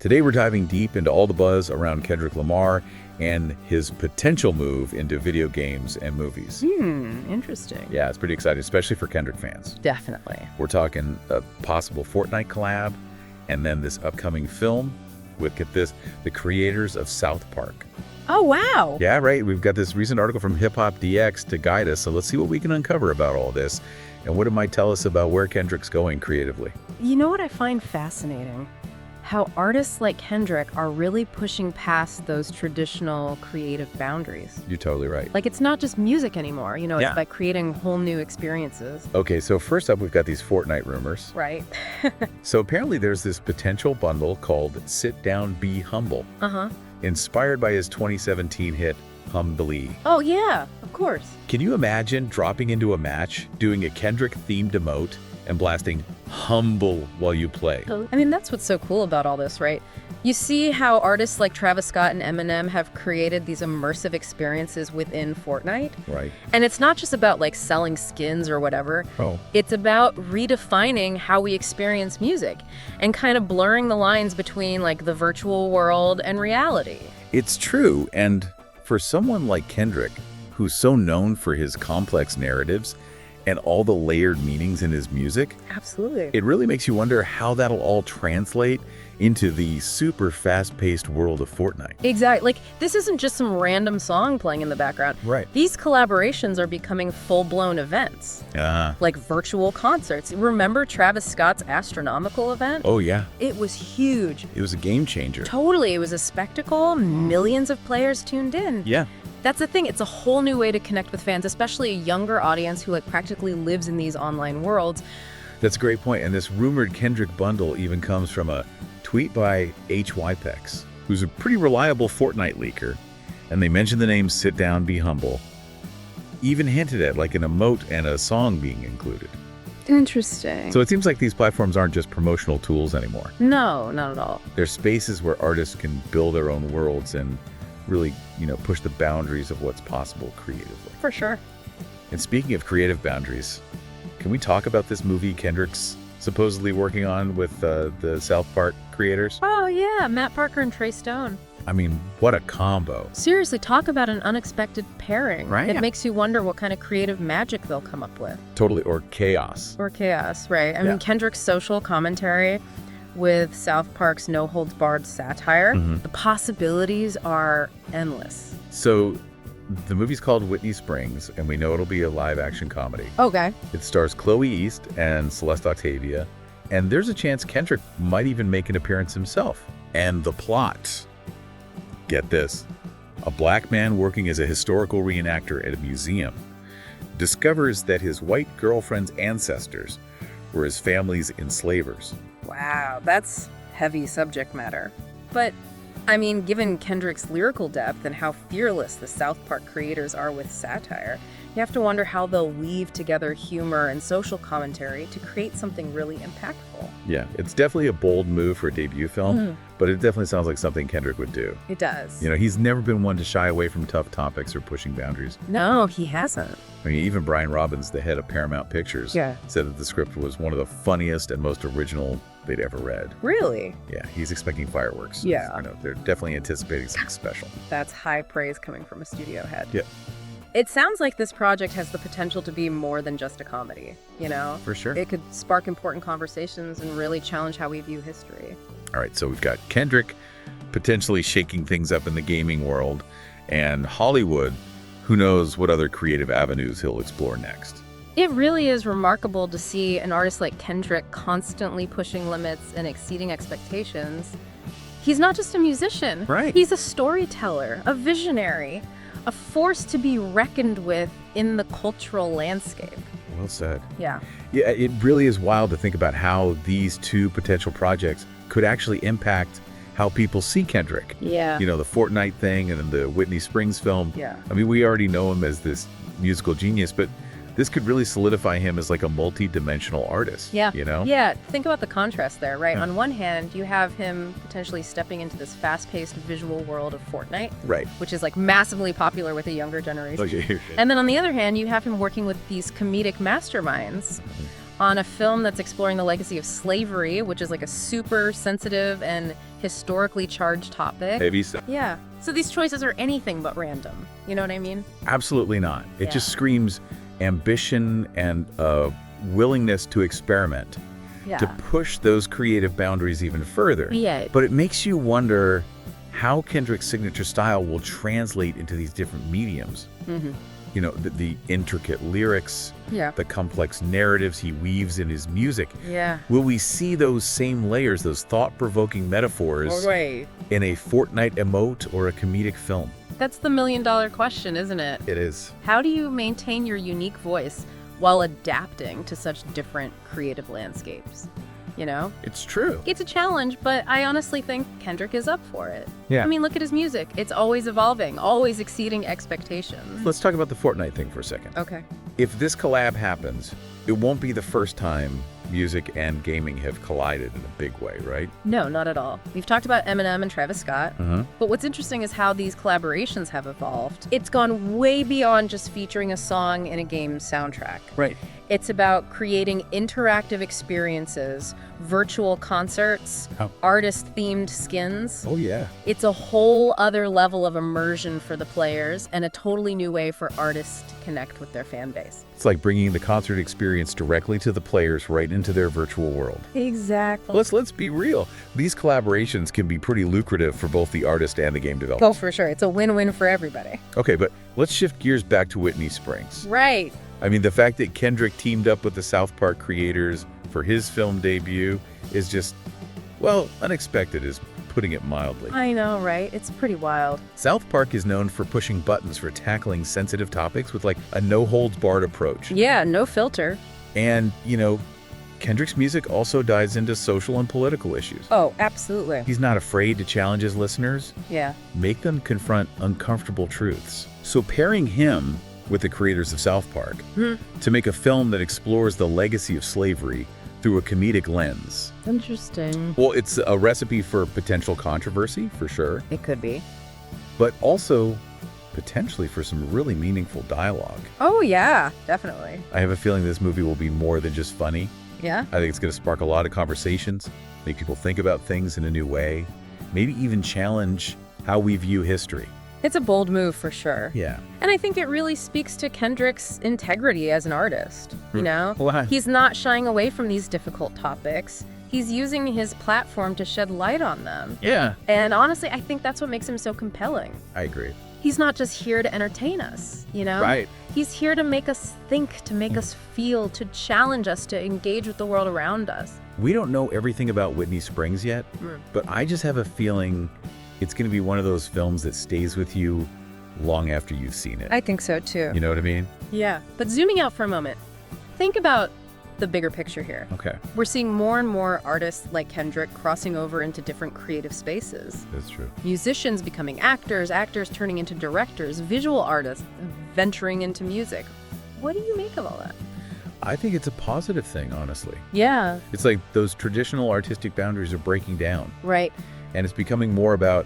Today we're diving deep into all the buzz around Kendrick Lamar and his potential move into video games and movies. Interesting. Yeah, it's pretty exciting, especially for Kendrick fans. Definitely. We're talking a possible Fortnite collab, and then this upcoming film with, get this, the creators of South Park. Oh, wow. Yeah, right. We've got this recent article from Hip Hop DX to guide us, so let's see what we can uncover about all this and what it might tell us about where Kendrick's going creatively. You know what I find fascinating? How artists like Kendrick are really pushing past those traditional creative boundaries. You're totally right. Like, it's not just music anymore, it's Yeah. by creating whole new experiences. Okay, so first up, we've got these Fortnite rumors. Right. So apparently there's this potential bundle called Sit Down, Be Humble, inspired by his 2017 hit, Humbly. Oh, yeah, of course. Can you imagine dropping into a match, doing a Kendrick-themed emote, and blasting Humble while you play? I mean, that's what's so cool about all this, right? You see how artists like Travis Scott and Eminem have created these immersive experiences within Fortnite? Right. And it's not just about like selling skins or whatever. Oh. It's about redefining how we experience music and kind of blurring the lines between like the virtual world and reality. It's true, and for someone like Kendrick, who's so known for his complex narratives and all the layered meanings in his music, Absolutely. it really makes you wonder how that'll all translate into the super fast-paced world of Fortnite. Exactly. Like, this isn't just some random song playing in the background. Right. These collaborations are becoming full-blown events. Like virtual concerts. Remember Travis Scott's astronomical event? Oh, yeah. It was huge. It was a game changer. Totally. It was a spectacle. Millions of players tuned in. Yeah. That's the thing. It's a whole new way to connect with fans, especially a younger audience who like practically lives in these online worlds. That's a great point. And this rumored Kendrick bundle even comes from a tweet by HYPEX, who's a pretty reliable Fortnite leaker. And they mentioned the name Sit Down, Be Humble. Even hinted at like an emote and a song being included. Interesting. So it seems like these platforms aren't just promotional tools anymore. No, not at all. They're spaces where artists can build their own worlds and really, push the boundaries of what's possible creatively. For sure. And speaking of creative boundaries, can we talk about this movie Kendrick's supposedly working on with the South Park creators? Oh, yeah. Matt Parker and Trey Stone. I mean, what a combo. Seriously, talk about an unexpected pairing. Right. It makes you wonder what kind of creative magic they'll come up with. Totally, or chaos. Or chaos, right? I mean, Kendrick's social commentary with South Park's no-holds-barred satire, the possibilities are endless. So the movie's called Whitney Springs, and we know it'll be a live-action comedy. Okay. It stars Chloe East and Celeste Octavia, and there's a chance Kendrick might even make an appearance himself. And the plot, get this, a black man working as a historical reenactor at a museum discovers that his white girlfriend's ancestors were his family's enslavers. Wow, that's heavy subject matter. But, I mean, given Kendrick's lyrical depth and how fearless the South Park creators are with satire, you have to wonder how they'll weave together humor and social commentary to create something really impactful. Yeah, it's definitely a bold move for a debut film, but it definitely sounds like something Kendrick would do. It does. He's never been one to shy away from tough topics or pushing boundaries. No, he hasn't. I mean, even Brian Robbins, the head of Paramount Pictures, said that the script was one of the funniest and most original they'd ever read. Really? Yeah, he's expecting fireworks. Yeah. They're definitely anticipating something special. That's high praise coming from a studio head. Yeah. It sounds like this project has the potential to be more than just a comedy, For sure. It could spark important conversations and really challenge how we view history. All right, so we've got Kendrick potentially shaking things up in the gaming world, and Hollywood, who knows what other creative avenues he'll explore next. It really is remarkable to see an artist like Kendrick constantly pushing limits and exceeding expectations. He's not just a musician. Right. He's a storyteller, a visionary, a force to be reckoned with in the cultural landscape. Well said. Yeah. Yeah, it really is wild to think about how these two potential projects could actually impact how people see Kendrick. Yeah. The Fortnite thing and then the Whitney Springs film. Yeah. I mean, we already know him as this musical genius, but this could really solidify him as like a multi-dimensional artist. Yeah. Yeah, think about the contrast there, right? Yeah. On one hand, you have him potentially stepping into this fast-paced visual world of Fortnite, Right. which is like massively popular with a younger generation. Okay. And then on the other hand, you have him working with these comedic masterminds on a film that's exploring the legacy of slavery, which is like a super sensitive and historically charged topic. Heavy stuff. Yeah. So these choices are anything but random. You know what I mean? Absolutely not. It Yeah. just screams ambition and willingness to experiment, Yeah. to push those creative boundaries even further. Yeah. But it makes you wonder how Kendrick's signature style will translate into these different mediums. Mm-hmm. You know, the intricate lyrics, Yeah. the complex narratives he weaves in his music. Yeah. Will we see those same layers, those thought-provoking metaphors Right. in a Fortnite emote or a comedic film? That's the million-dollar question, isn't it? It is. How do you maintain your unique voice while adapting to such different creative landscapes? You know? It's true. It's a challenge, but I honestly think Kendrick is up for it. Yeah. I mean, look at his music. It's always evolving, always exceeding expectations. Let's talk about the Fortnite thing for a second. Okay. If this collab happens, it won't be the first time music and gaming have collided in a big way, right? No, not at all. We've talked about Eminem and Travis Scott, Uh-huh. but what's interesting is how these collaborations have evolved. It's gone way beyond just featuring a song in a game soundtrack. Right. It's about creating interactive experiences, virtual concerts, Oh. artist-themed skins. Oh, yeah. It's a whole other level of immersion for the players and a totally new way for artists to connect with their fan base. It's like bringing the concert experience directly to the players right into their virtual world. Exactly. Let's be real. These collaborations can be pretty lucrative for both the artist and the game developer. Oh, for sure. It's a win-win for everybody. Okay, but let's shift gears back to Whitney Springs. Right. I mean, the fact that Kendrick teamed up with the South Park creators for his film debut is just, well, unexpected is putting it mildly. I know, right? It's pretty wild. South Park is known for pushing buttons for tackling sensitive topics with like a no-holds-barred approach. Yeah, no filter. And, you know, Kendrick's music also dives into social and political issues. Oh, absolutely. He's not afraid to challenge his listeners, Yeah. make them confront uncomfortable truths. So pairing him with the creators of South Park to make a film that explores the legacy of slavery through a comedic lens. Interesting. Well, it's a recipe for potential controversy, for sure, It could be. but also potentially for some really meaningful dialogue. Oh, yeah, definitely. I have a feeling this movie will be more than just funny. Yeah? I think it's going to spark a lot of conversations, make people think about things in a new way, maybe even challenge how we view history. It's a bold move for sure. Yeah. And I think it really speaks to Kendrick's integrity as an artist, you know? Well, He's not shying away from these difficult topics. He's using his platform to shed light on them. yeah, And honestly, I think that's what makes him so compelling. I agree. He's not just here to entertain us, you know? Right. He's here to make us think, to make us feel, to challenge us, to engage with the world around us. We don't know everything about Whitney Springs yet, but I just have a feeling it's going to be one of those films that stays with you long after you've seen it. I think so too. You know what I mean? Yeah. But zooming out for a moment, think about the bigger picture here. Okay. We're seeing more and more artists like Kendrick crossing over into different creative spaces. That's true. Musicians becoming actors, actors turning into directors, visual artists venturing into music. What do you make of all that? I think it's a positive thing, honestly. Yeah. It's like those traditional artistic boundaries are breaking down, Right. and it's becoming more about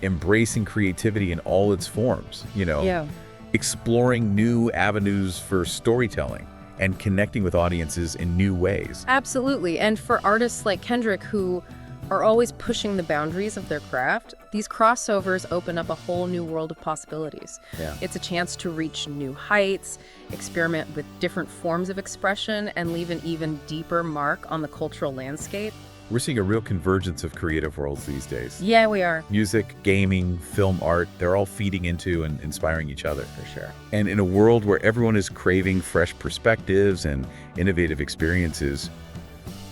embracing creativity in all its forms, you know, Yeah. exploring new avenues for storytelling and connecting with audiences in new ways. Absolutely. And for artists like Kendrick who are always pushing the boundaries of their craft, these crossovers open up a whole new world of possibilities. Yeah. It's a chance to reach new heights, experiment with different forms of expression, and leave an even deeper mark on the cultural landscape. We're seeing a real convergence of creative worlds these days. Yeah, we are. Music, gaming, film art, they're all feeding into and inspiring each other. For sure. And in a world where everyone is craving fresh perspectives and innovative experiences,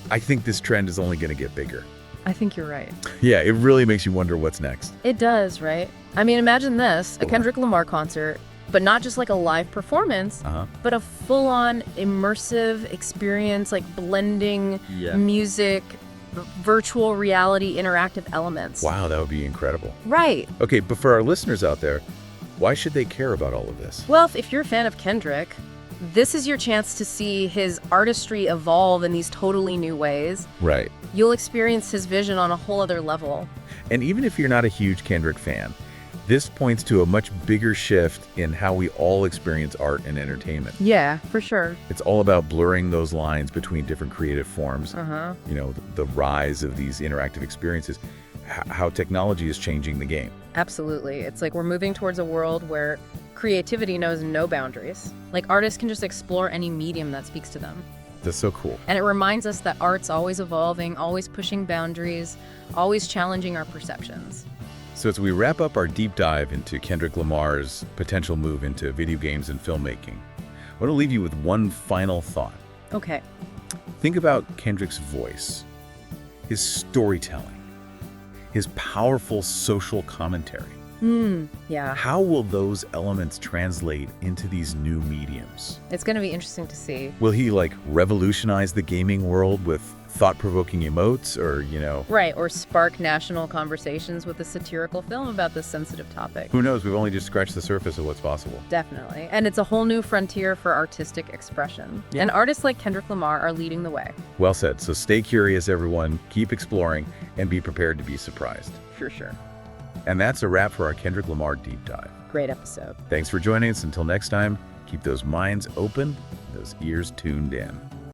I think this trend is only going to get bigger. I think you're right. Yeah, it really makes you wonder what's next. It does, right? I mean, imagine this, a Kendrick Lamar concert, but not just like a live performance, but a full-on immersive experience, like blending music, virtual reality, interactive elements. Wow, that would be incredible. Right. Okay, but for our listeners out there, why should they care about all of this? Well, if you're a fan of Kendrick, this is your chance to see his artistry evolve in these totally new ways. Right. You'll experience his vision on a whole other level. And even if you're not a huge Kendrick fan, This points to a much bigger shift in how we all experience art and entertainment. Yeah, for sure. It's all about blurring those lines between different creative forms. You know, the rise of these interactive experiences, how technology is changing the game. Absolutely. It's like we're moving towards a world where creativity knows no boundaries. Like artists can just explore any medium that speaks to them. That's so cool. And it reminds us that art's always evolving, always pushing boundaries, always challenging our perceptions. So as we wrap up our deep dive into Kendrick Lamar's potential move into video games and filmmaking, I want to leave you with one final thought. Okay. Think about Kendrick's voice, his storytelling, his powerful social commentary. Yeah. How will those elements translate into these new mediums? It's going to be interesting to see. Will he, like, revolutionize the gaming world with thought-provoking emotes or, you know... Right, or spark national conversations with a satirical film about this sensitive topic. Who knows? We've only just scratched the surface of what's possible. Definitely. And it's a whole new frontier for artistic expression. Yeah. And artists like Kendrick Lamar are leading the way. Well said. So stay curious, everyone. Keep exploring and be prepared to be surprised. For sure. And that's a wrap for our Kendrick Lamar deep dive. Great episode. Thanks for joining us. Until next time, keep those minds open, those ears tuned in.